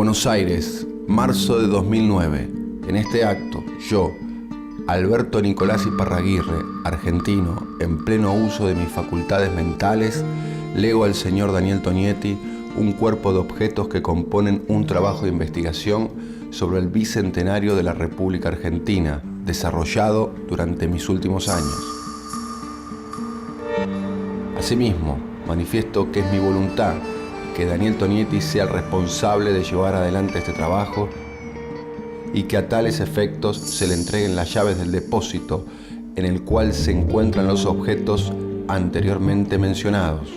Buenos Aires, marzo de 2009. En este acto, yo, Alberto Nicolás Iparraguirre, argentino, en pleno uso de mis facultades mentales, lego al señor Daniel Tonietti un cuerpo de objetos que componen un trabajo de investigación sobre el bicentenario de la República Argentina, desarrollado durante mis últimos años. Asimismo, manifiesto que es mi voluntad que Daniel Tonietti sea el responsable de llevar adelante este trabajo y que a tales efectos se le entreguen las llaves del depósito en el cual se encuentran los objetos anteriormente mencionados.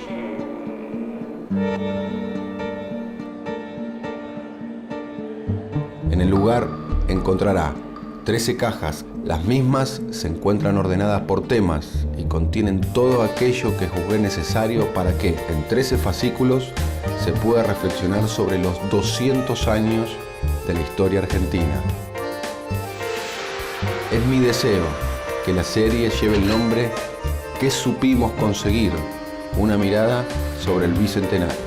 En el lugar encontrará 13 cajas. Las mismas se encuentran ordenadas por temas y contienen todo aquello que juzgué necesario para que, en 13 fascículos, se pueda reflexionar sobre los 200 años de la historia argentina. Es mi deseo que la serie lleve el nombre ¿Qué supimos conseguir? Una mirada sobre el bicentenario.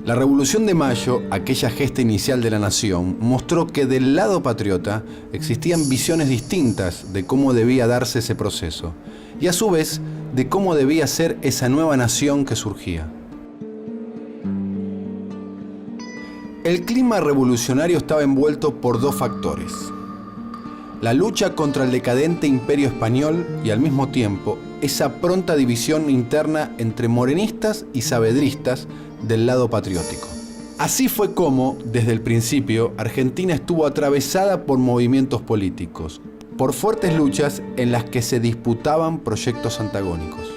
La Revolución de Mayo, aquella gesta inicial de la nación, mostró que del lado patriota existían visiones distintas de cómo debía darse ese proceso y a su vez de cómo debía ser esa nueva nación que surgía. El clima revolucionario estaba envuelto por dos factores: la lucha contra el decadente imperio español y al mismo tiempo esa pronta división interna entre morenistas y saavedristas del lado patriótico. Así fue como, desde el principio, Argentina estuvo atravesada por movimientos políticos, por fuertes luchas en las que se disputaban proyectos antagónicos.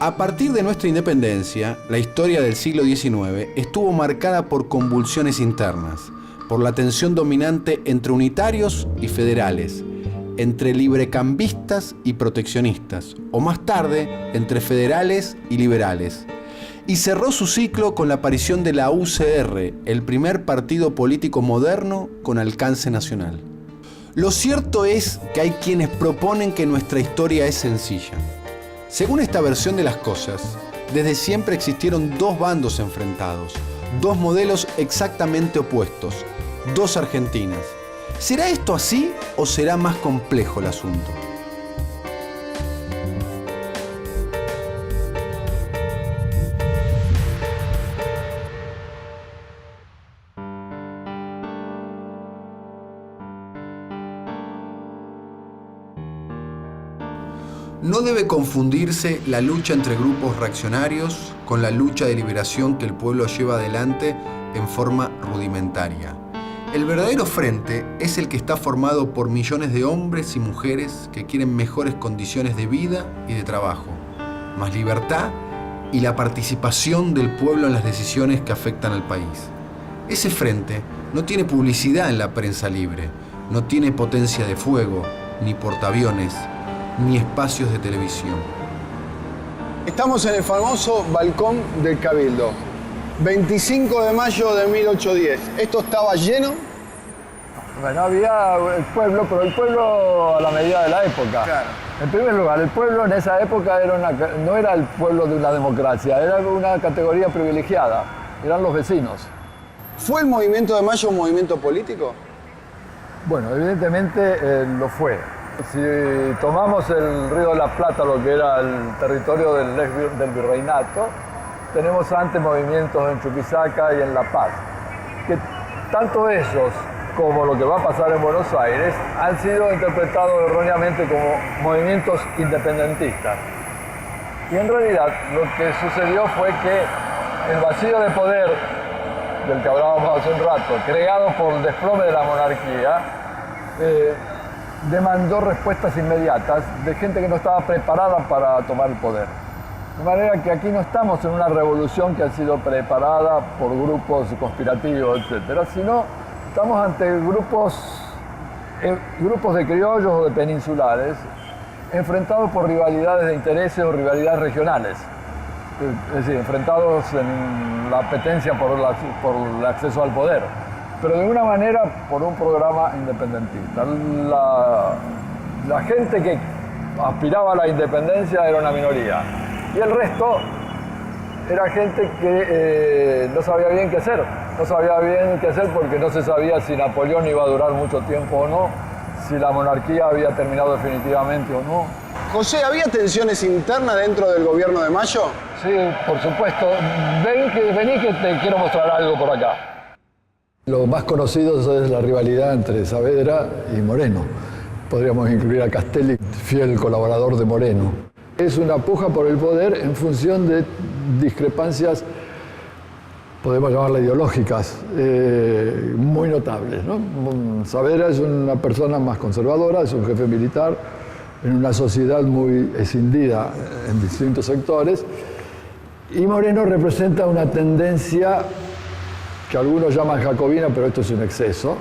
A partir de nuestra independencia, la historia del siglo XIX estuvo marcada por convulsiones internas, por la tensión dominante entre unitarios y federales, entre librecambistas y proteccionistas, o más tarde, entre federales y liberales. Y cerró su ciclo con la aparición de la UCR, el primer partido político moderno con alcance nacional. Lo cierto es que hay quienes proponen que nuestra historia es sencilla. Según esta versión de las cosas, desde siempre existieron dos bandos enfrentados, dos modelos exactamente opuestos, dos Argentinas. ¿Será esto así o será más complejo el asunto? No debe confundirse la lucha entre grupos reaccionarios con la lucha de liberación que el pueblo lleva adelante en forma rudimentaria. El verdadero frente es el que está formado por millones de hombres y mujeres que quieren mejores condiciones de vida y de trabajo, más libertad y la participación del pueblo en las decisiones que afectan al país. Ese frente no tiene publicidad en la prensa libre, no tiene potencia de fuego, ni portaaviones, ni espacios de televisión. Estamos en el famoso balcón del Cabildo. 25 de mayo de 1810. ¿Esto estaba lleno? Bueno, había el pueblo, pero el pueblo a la medida de la época. Claro. En primer lugar, el pueblo en esa época no era el pueblo de una democracia, era una categoría privilegiada, eran los vecinos. ¿Fue el movimiento de mayo un movimiento político? Bueno, evidentemente lo fue. Si tomamos el Río de la Plata, lo que era el territorio del virreinato, tenemos antes movimientos en Chuquisaca y en La Paz, que tanto esos como lo que va a pasar en Buenos Aires han sido interpretados erróneamente como movimientos independentistas. Y en realidad lo que sucedió fue que el vacío de poder del que hablábamos hace un rato, creado por el desplome de la monarquía, demandó respuestas inmediatas de gente que no estaba preparada para tomar el poder. De manera que aquí no estamos en una revolución que ha sido preparada por grupos conspirativos, etc., sino estamos ante grupos de criollos o de peninsulares enfrentados por rivalidades de intereses o rivalidades regionales. Es decir, enfrentados en la apetencia por el acceso al poder. pero de alguna manera por un programa independentista. La gente que aspiraba a la independencia era una minoría y el resto era gente que no sabía bien qué hacer. No sabía bien qué hacer porque no se sabía si Napoleón iba a durar mucho tiempo o no, si la monarquía había terminado definitivamente o no. José, ¿había tensiones internas dentro del gobierno de Mayo? Sí, por supuesto. Vení que te quiero mostrar algo por acá. Lo más conocido es la rivalidad entre Saavedra y Moreno. Podríamos incluir a Castelli, fiel colaborador de Moreno. Es una puja por el poder en función de discrepancias, podemos llamarlas ideológicas, muy notables, ¿no? Saavedra es una persona más conservadora, es un jefe militar en una sociedad muy escindida en distintos sectores, y Moreno representa una tendencia que algunos llaman jacobina, pero esto es un exceso,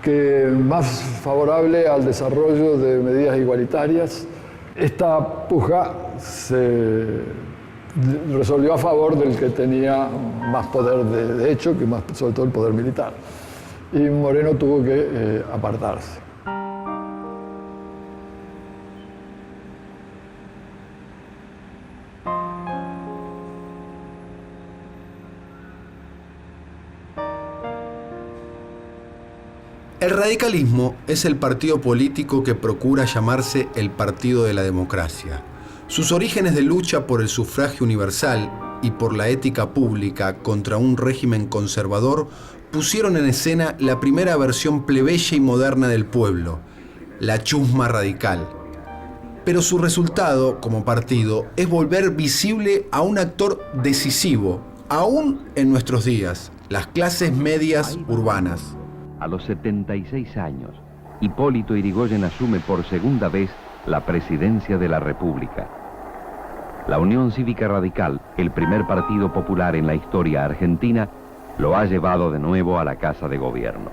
que más favorable al desarrollo de medidas igualitarias. Esta puja se resolvió a favor del que tenía más poder de hecho, que más, sobre todo el poder militar. Y Moreno tuvo que apartarse. El radicalismo es el partido político que procura llamarse el Partido de la Democracia. Sus orígenes de lucha por el sufragio universal y por la ética pública contra un régimen conservador pusieron en escena la primera versión plebeya y moderna del pueblo, la chusma radical. Pero su resultado como partido es volver visible a un actor decisivo, aún en nuestros días, las clases medias urbanas. A los 76 años, Hipólito Yrigoyen asume por segunda vez la presidencia de la República. La Unión Cívica Radical, el primer partido popular en la historia argentina, lo ha llevado de nuevo a la Casa de Gobierno.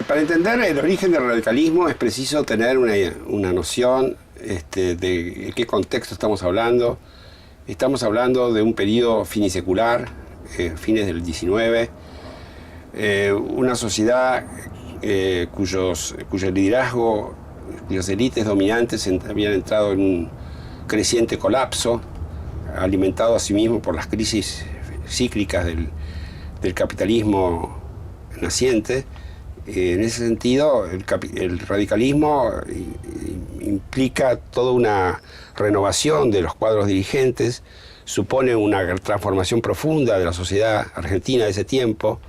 Para entender el origen del radicalismo es preciso tener una noción de qué contexto estamos hablando. Estamos hablando de un periodo finisecular, fines del 19, una sociedad cuyo liderazgo, cuyas élites dominantes habían entrado en un creciente colapso, alimentado asimismo por las crisis cíclicas del capitalismo naciente. En ese sentido, el radicalismo implica toda una renovación de los cuadros dirigentes, supone una transformación profunda de la sociedad argentina de ese tiempo.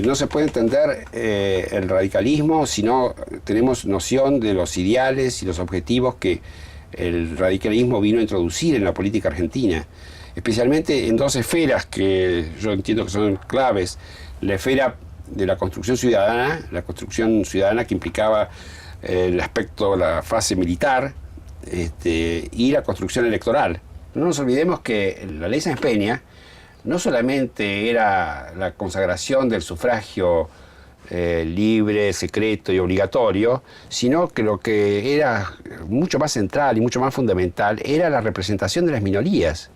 No se puede entender el radicalismo si no tenemos noción de los ideales y los objetivos que el radicalismo vino a introducir en la política argentina, especialmente en dos esferas que yo entiendo que son claves: la esfera de la construcción ciudadana que implicaba el aspecto, la fase militar, y la construcción electoral. No nos olvidemos que la ley Sáenz Peña no solamente era la consagración del sufragio libre, secreto y obligatorio, sino que lo que era mucho más central y mucho más fundamental era la representación de las minorías.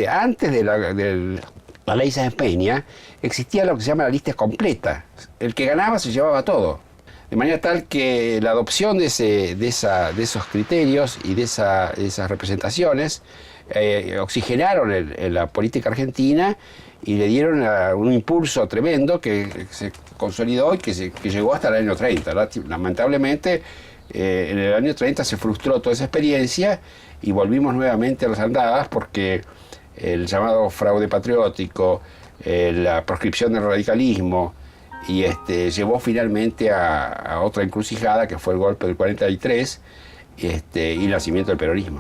Antes de la ley Sáenz Peña existía lo que se llama la lista completa. El que ganaba se llevaba todo. De manera tal que la adopción de esos criterios y de esas representaciones oxigenaron la política argentina y le dieron un impulso tremendo que se consolidó y que llegó hasta el año 30. Lamentablemente, en el año 30 se frustró toda esa experiencia y volvimos nuevamente a las andadas porque el llamado fraude patriótico, la proscripción del radicalismo, y llevó finalmente a otra encrucijada que fue el golpe del 43 y el nacimiento del peronismo.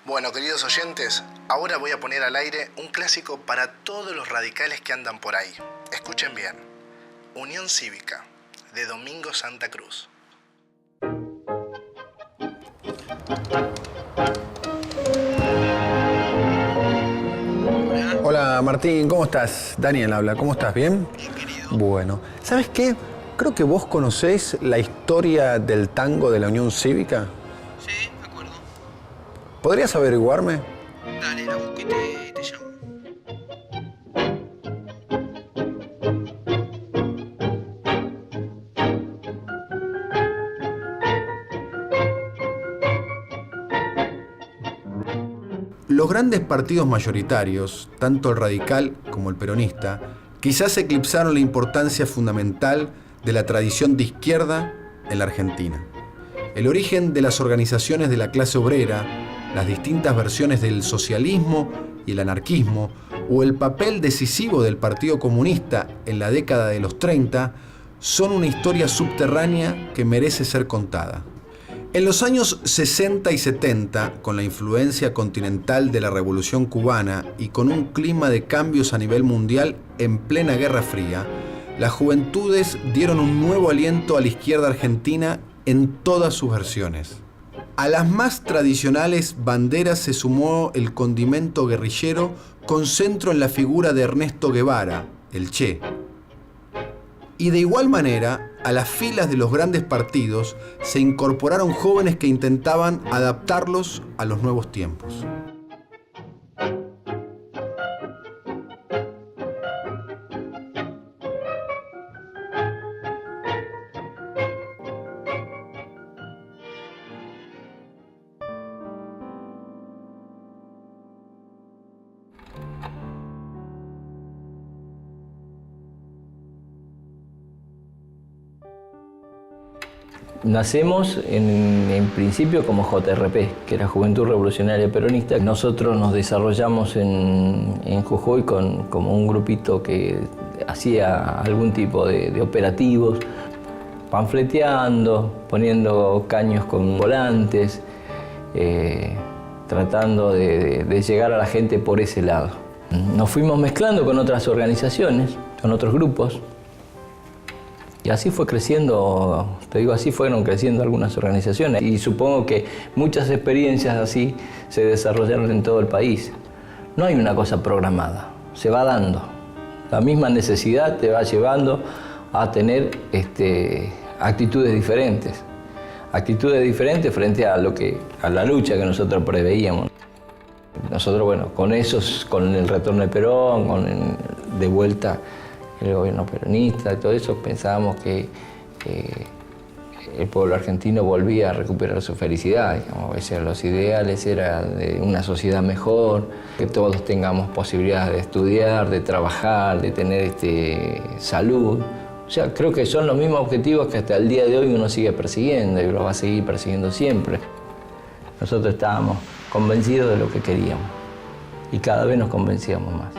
Bueno, queridos oyentes, ahora voy a poner al aire un clásico para todos los radicales que andan por ahí. Escuchen bien. Unión Cívica, de Domingo Santa Cruz. Hola Martín, ¿cómo estás? Daniel habla, ¿cómo estás? ¿Bien? Bien, querido. Bueno, ¿sabes qué? Creo que vos conocés la historia del tango de la Unión Cívica. Sí, de acuerdo. ¿Podrías averiguarme? Dale, la busco y te llamo. Los grandes partidos mayoritarios, tanto el radical como el peronista, quizás eclipsaron la importancia fundamental de la tradición de izquierda en la Argentina. El origen de las organizaciones de la clase obrera, las distintas versiones del socialismo y el anarquismo, o el papel decisivo del Partido Comunista en la década de los 30, son una historia subterránea que merece ser contada. En los años 60 y 70, con la influencia continental de la Revolución Cubana y con un clima de cambios a nivel mundial en plena Guerra Fría, las juventudes dieron un nuevo aliento a la izquierda argentina en todas sus versiones. A las más tradicionales banderas se sumó el condimento guerrillero con centro en la figura de Ernesto Guevara, el Che. Y de igual manera, a las filas de los grandes partidos se incorporaron jóvenes que intentaban adaptarlos a los nuevos tiempos. Nacemos en principio como JRP, que era Juventud Revolucionaria Peronista. Nosotros nos desarrollamos en Jujuy como un grupito que hacía algún tipo de operativos, panfleteando, poniendo caños con volantes, tratando de llegar a la gente por ese lado. Nos fuimos mezclando con otras organizaciones, con otros grupos. Y así fue creciendo, te digo, así fueron creciendo algunas organizaciones. Y supongo que muchas experiencias así se desarrollaron en todo el país. No hay una cosa programada, se va dando. La misma necesidad te va llevando a tener actitudes diferentes. Actitudes diferentes frente a la lucha que nosotros preveíamos. Nosotros, bueno, con el retorno de Perón, de vuelta el gobierno peronista y todo eso, pensábamos que el pueblo argentino volvía a recuperar su felicidad. Digamos, los ideales eran de una sociedad mejor, que todos tengamos posibilidades de estudiar, de trabajar, de tener salud. O sea, creo que son los mismos objetivos que hasta el día de hoy uno sigue persiguiendo y lo va a seguir persiguiendo siempre. Nosotros estábamos convencidos de lo que queríamos y cada vez nos convencíamos más.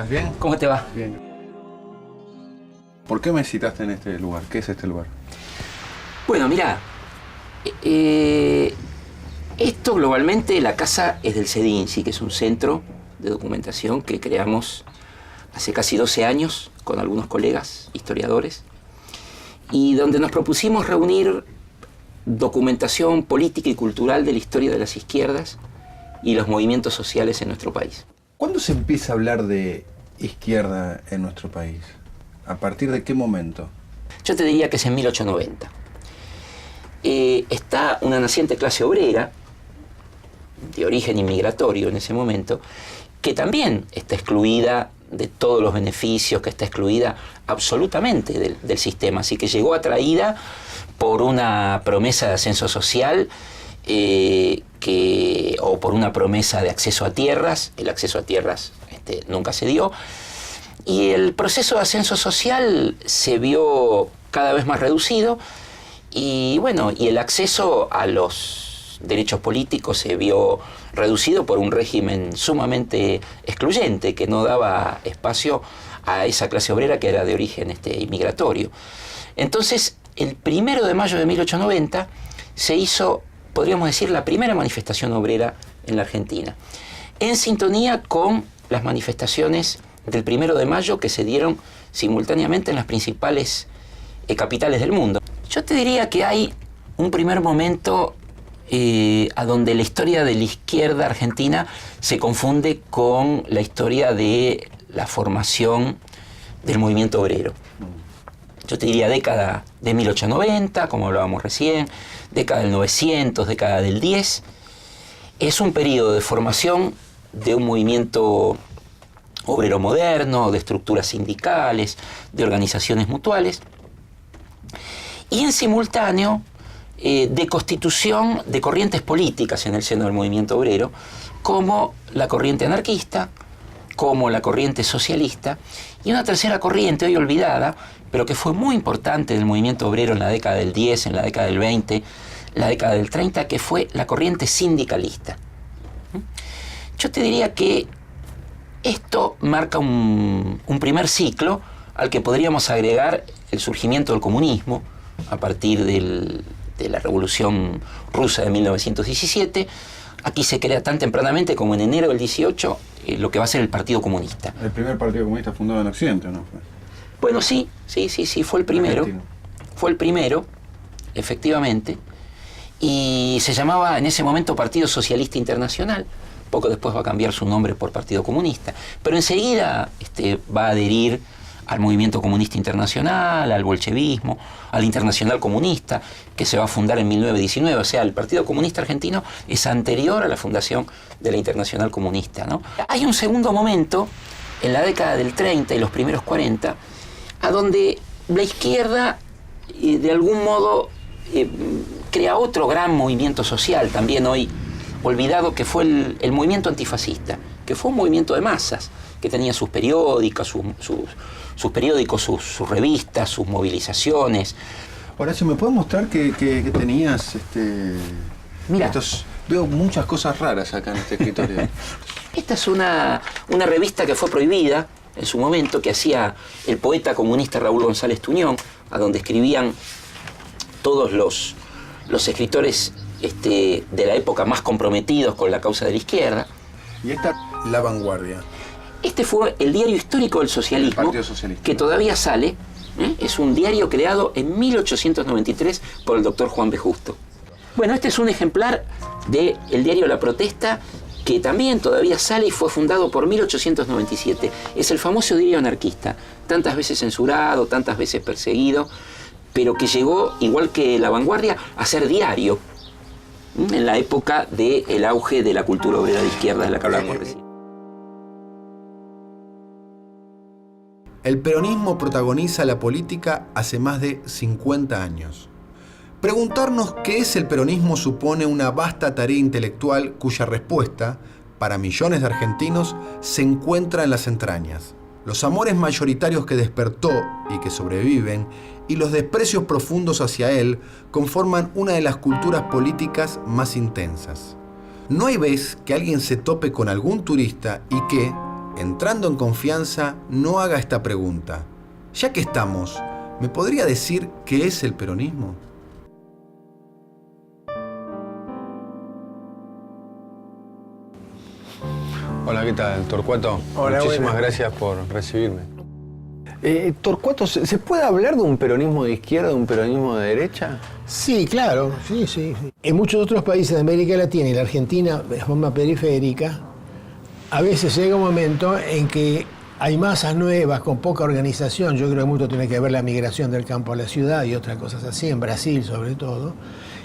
¿Bien? ¿Cómo te va? Bien. ¿Por qué me citaste en este lugar? ¿Qué es este lugar? Bueno, mira, esto globalmente, la casa es del CEDINCI, que es un centro de documentación que creamos hace casi 12 años con algunos colegas historiadores y donde nos propusimos reunir documentación política y cultural de la historia de las izquierdas y los movimientos sociales en nuestro país. ¿Cuándo se empieza a hablar de izquierda en nuestro país? ¿A partir de qué momento? Yo te diría que es en 1890. Está una naciente clase obrera, de origen inmigratorio en ese momento, que también está excluida de todos los beneficios, que está excluida absolutamente del sistema. Así que llegó atraída por una promesa de ascenso social o por una promesa de acceso a tierras. El acceso a tierras nunca se dio. Y el proceso de ascenso social se vio cada vez más reducido y bueno, y el acceso a los derechos políticos se vio reducido por un régimen sumamente excluyente que no daba espacio a esa clase obrera que era de origen inmigratorio. Entonces, el 1 de mayo de 1890 se hizo, podríamos decir, la primera manifestación obrera en la Argentina, en sintonía con las manifestaciones del 1 de mayo que se dieron simultáneamente en las principales capitales del mundo. Yo te diría que hay un primer momento a donde la historia de la izquierda argentina se confunde con la historia de la formación del movimiento obrero. Yo te diría década de 1890, como hablábamos recién, década del 900, década del 10. Es un periodo de formación de un movimiento obrero moderno, de estructuras sindicales, de organizaciones mutuales, y en simultáneo de constitución de corrientes políticas en el seno del movimiento obrero, como la corriente anarquista, como la corriente socialista, y una tercera corriente hoy olvidada, pero que fue muy importante del movimiento obrero en la década del 10, en la década del 20, la década del 30, que fue la corriente sindicalista. Yo te diría que esto marca un primer ciclo al que podríamos agregar el surgimiento del comunismo a partir de la Revolución Rusa de 1917. Aquí se crea tan tempranamente como en enero del 18 lo que va a ser el Partido Comunista. El primer partido comunista fundado en Occidente, ¿no? Bueno, sí, fue el primero. Argentino. Fue el primero, efectivamente. Y se llamaba en ese momento Partido Socialista Internacional. Poco después va a cambiar su nombre por Partido Comunista. Pero enseguida va a adherir al movimiento comunista internacional, al bolchevismo, al Internacional Comunista, que se va a fundar en 1919. O sea, el Partido Comunista Argentino es anterior a la fundación de la Internacional Comunista, ¿no? Hay un segundo momento, en la década del 30 y los primeros 40, a donde la izquierda, de algún modo, crea otro gran movimiento social, también hoy olvidado, que fue el movimiento antifascista, que fue un movimiento de masas, que tenía sus periódicos, sus periódicos, sus revistas, sus movilizaciones. Horacio, ¿me puedes mostrar que tenías Mira. Veo muchas cosas raras acá en este escritorio. Esta es una revista que fue prohibida en su momento, que hacía el poeta comunista Raúl González Tuñón, a donde escribían todos los escritores de la época más comprometidos con la causa de la izquierda. Y esta, La Vanguardia. Este fue el diario histórico del socialismo, El Partido Socialista, que todavía sale. Es un diario creado en 1893 por el doctor Juan B. Justo. Bueno, este es un ejemplar del diario La Protesta, que también todavía sale y fue fundado por 1897. Es el famoso diario anarquista, tantas veces censurado, tantas veces perseguido, pero que llegó, igual que La Vanguardia, a ser diario en la época del auge de la cultura obrera de izquierda de la que hablamos recién. El peronismo protagoniza la política hace más de 50 años. Preguntarnos qué es el peronismo supone una vasta tarea intelectual cuya respuesta, para millones de argentinos, se encuentra en las entrañas. Los amores mayoritarios que despertó y que sobreviven, y los desprecios profundos hacia él, conforman una de las culturas políticas más intensas. No hay vez que alguien se tope con algún turista y que, entrando en confianza, no haga esta pregunta. Ya que estamos, ¿me podría decir qué es el peronismo? Hola, ¿qué tal, Torcuato? Hola, Muchísimas buenas. gracias por recibirme. Torcuato, ¿se puede hablar de un peronismo de izquierda, de un peronismo de derecha? Sí, claro, sí. En muchos otros países de América Latina y la Argentina, de forma periférica, a veces llega un momento en que hay masas nuevas con poca organización. Yo creo que mucho tiene que ver la migración del campo a la ciudad y otras cosas así, en Brasil sobre todo.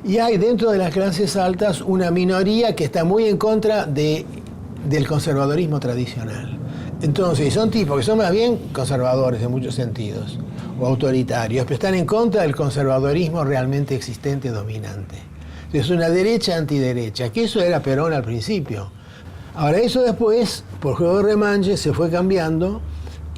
Y hay dentro de las clases altas una minoría que está muy en contra del conservadorismo tradicional. Entonces, son tipos que son más bien conservadores en muchos sentidos, o autoritarios, pero están en contra del conservadorismo realmente existente, dominante. Es una derecha antiderecha, que eso era Perón al principio. Ahora, eso después, por juego de remanche, se fue cambiando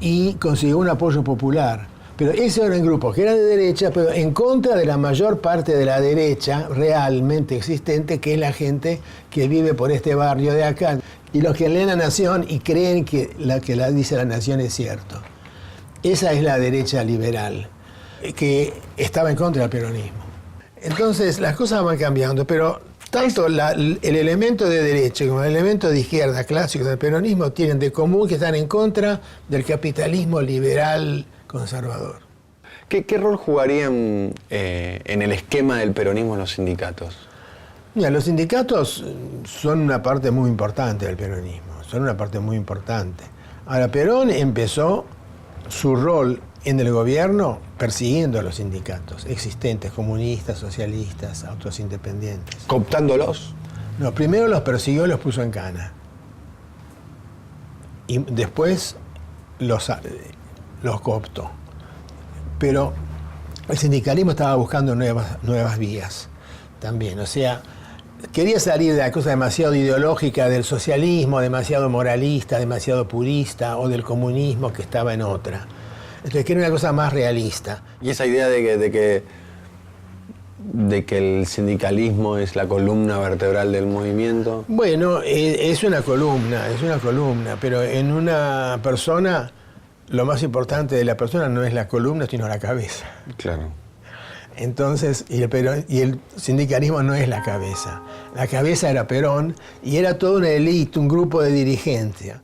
y consiguió un apoyo popular. Pero esos eran grupos que eran de derecha, pero en contra de la mayor parte de la derecha realmente existente, que es la gente que vive por este barrio de acá. Y los que leen La Nación y creen que la dice La Nación es cierto. Esa es la derecha liberal, que estaba en contra del peronismo. Entonces las cosas van cambiando, pero tanto el elemento de derecha como el elemento de izquierda clásico del peronismo tienen de común que están en contra del capitalismo liberal conservador. ¿Qué rol jugarían en el esquema del peronismo los sindicatos? Mira, los sindicatos son una parte muy importante del peronismo, son una parte muy importante. Ahora, Perón empezó su rol en el gobierno persiguiendo a los sindicatos existentes, comunistas, socialistas, otros independientes. ¿Cooptándolos? No, primero los persiguió y los puso en cana. Y después los cooptó. Pero el sindicalismo estaba buscando nuevas vías también. O sea, quería salir de la cosa demasiado ideológica del socialismo, demasiado moralista, demasiado purista, o del comunismo que estaba en otra. Entonces quería una cosa más realista. Y esa idea de que el sindicalismo es la columna vertebral del movimiento. Bueno, es una columna, pero en una persona lo más importante de la persona no es la columna, sino la cabeza. Claro. Entonces, y el sindicalismo no es la cabeza. La cabeza era Perón y era toda una élite, un grupo de dirigencia.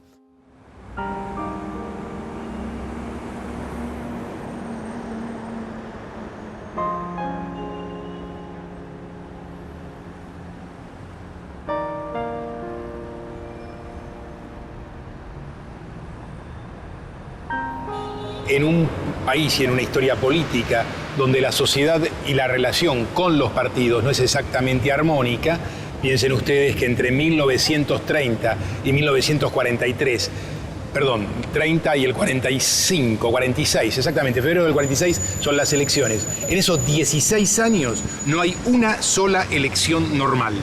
En un país y en una historia política donde la sociedad y la relación con los partidos no es exactamente armónica, piensen ustedes que entre 1930 y 1943, 30 y el 46, exactamente, febrero del 46 son las elecciones. En esos 16 años no hay una sola elección normal.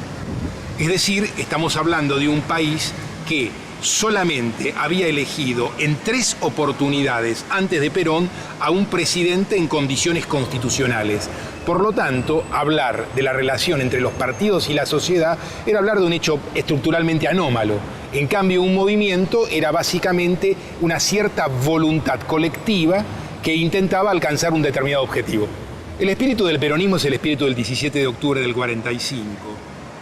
Es decir, estamos hablando de un país que solamente había elegido en 3 oportunidades antes de Perón a un presidente en condiciones constitucionales. Por lo tanto, hablar de la relación entre los partidos y la sociedad era hablar de un hecho estructuralmente anómalo. En cambio, un movimiento era básicamente una cierta voluntad colectiva que intentaba alcanzar un determinado objetivo. El espíritu del peronismo es el espíritu del 17 de octubre del 45.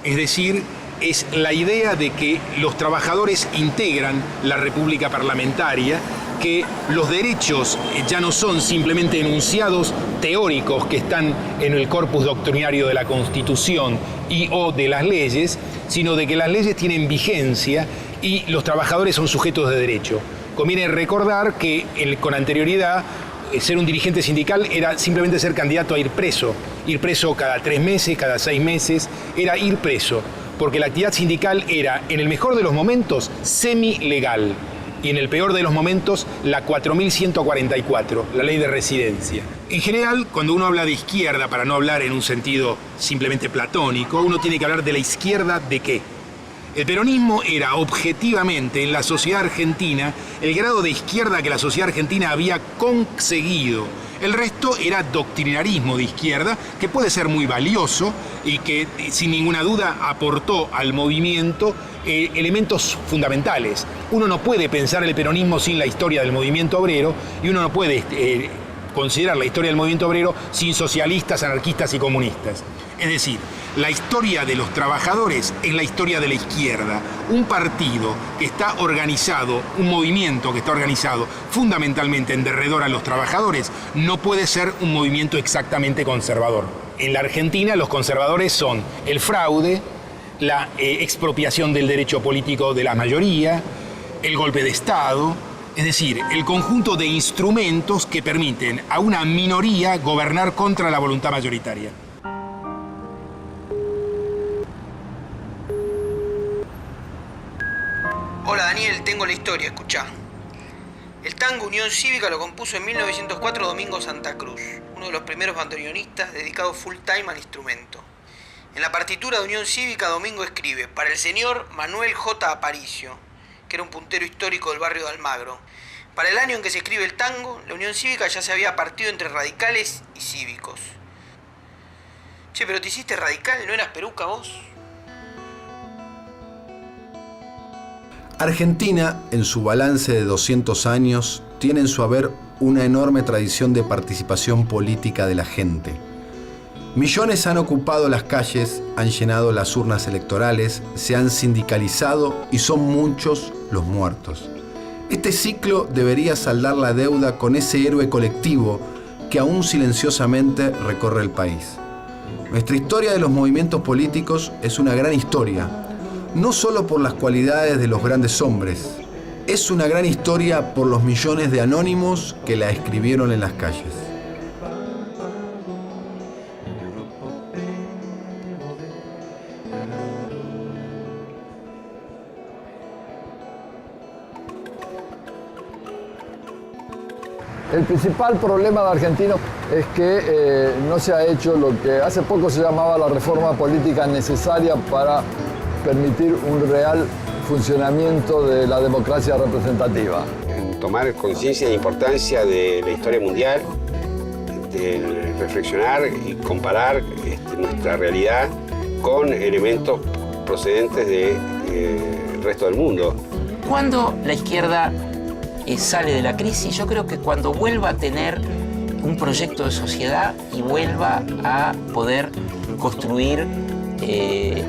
Es decir, es la idea de que los trabajadores integran la república parlamentaria, que los derechos ya no son simplemente enunciados teóricos que están en el corpus doctrinario de la Constitución o de las leyes, sino de que las leyes tienen vigencia y los trabajadores son sujetos de derecho. Conviene recordar que con anterioridad ser un dirigente sindical era simplemente ser candidato a ir preso cada 3 meses, cada 6 meses, era ir preso. Porque la actividad sindical era, en el mejor de los momentos, semi-legal y en el peor de los momentos, la 4144, la ley de residencia. En general, cuando uno habla de izquierda, para no hablar en un sentido simplemente platónico, uno tiene que hablar de la izquierda ¿de qué? El peronismo era objetivamente en la sociedad argentina el grado de izquierda que la sociedad argentina había conseguido. El resto era doctrinarismo de izquierda, que puede ser muy valioso y que sin ninguna duda aportó al movimiento elementos fundamentales. Uno no puede pensar el peronismo sin la historia del movimiento obrero y uno no puede considerar la historia del movimiento obrero sin socialistas, anarquistas y comunistas. Es decir, la historia de los trabajadores es la historia de la izquierda. Un partido que está organizado, un movimiento que está organizado fundamentalmente en derredor a los trabajadores, no puede ser un movimiento exactamente conservador. En la Argentina los conservadores son el fraude, la expropiación del derecho político de la mayoría, el golpe de Estado, es decir, el conjunto de instrumentos que permiten a una minoría gobernar contra la voluntad mayoritaria. Hola Daniel, tengo la historia, escuchá. El tango Unión Cívica lo compuso en 1904 Domingo Santa Cruz, uno de los primeros bandoneonistas dedicado full time al instrumento. En la partitura de Unión Cívica, Domingo escribe para el señor Manuel J. Aparicio, que era un puntero histórico del barrio de Almagro. Para el año en que se escribe el tango, la Unión Cívica ya se había partido entre radicales y cívicos. Che, pero te hiciste radical, ¿no eras peruca vos? Argentina, en su balance de 200 años, tiene en su haber una enorme tradición de participación política de la gente. Millones han ocupado las calles, han llenado las urnas electorales, se han sindicalizado y son muchos los muertos. Este ciclo debería saldar la deuda con ese héroe colectivo que aún silenciosamente recorre el país. Nuestra historia de los movimientos políticos es una gran historia, no solo por las cualidades de los grandes hombres, es una gran historia por los millones de anónimos que la escribieron en las calles. El principal problema de Argentina es que no se ha hecho lo que hace poco se llamaba la reforma política necesaria para permitir un real funcionamiento de la democracia representativa. En tomar conciencia de la importancia de la historia mundial, de reflexionar y comparar nuestra realidad con elementos procedentes del resto del mundo. Cuando la izquierda sale de la crisis, yo creo que cuando vuelva a tener un proyecto de sociedad y vuelva a poder construir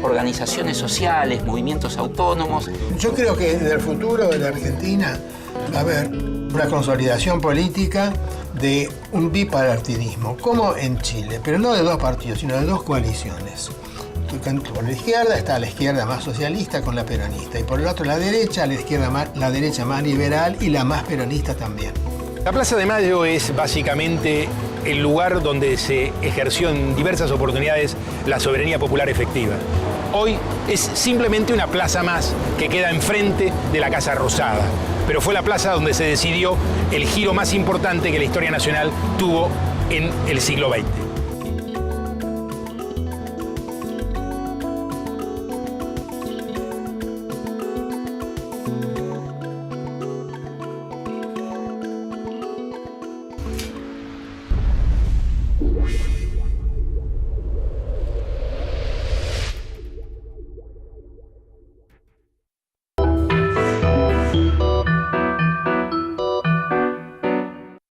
organizaciones sociales, movimientos autónomos. Yo creo que en el futuro de la Argentina va a haber una consolidación política de un bipartidismo, como en Chile, pero no de dos partidos, sino de dos coaliciones. Por la izquierda está la izquierda más socialista con la peronista, y por el otro la derecha más liberal y la más peronista también. La Plaza de Mayo es básicamente el lugar donde se ejerció en diversas oportunidades la soberanía popular efectiva. Hoy es simplemente una plaza más que queda enfrente de la Casa Rosada, pero fue la plaza donde se decidió el giro más importante que la historia nacional tuvo en el siglo XX.